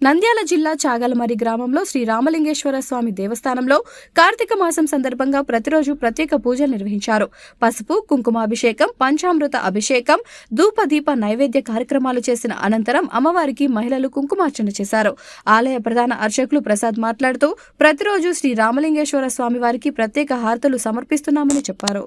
నంద్యాల జిల్లా చాగలమరి గ్రామంలో శ్రీ రామలింగేశ్వర స్వామి దేవస్థానంలో కార్తీక మాసం సందర్భంగా ప్రతిరోజు ప్రత్యేక పూజలు నిర్వహించారు. పసుపు, కుంకుమాభిషేకం, పంచామృత అభిషేకం, ధూపదీప నైవేద్య కార్యక్రమాలు చేసిన అనంతరం అమ్మవారికి మహిళలు కుంకుమార్చన చేశారు. ఆలయ ప్రధాన అర్చకులు ప్రసాద్ మాట్లాడుతూ ప్రతిరోజు శ్రీ రామలింగేశ్వర స్వామి వారికి ప్రత్యేక హారతులు సమర్పిస్తున్నామని చెప్పారు.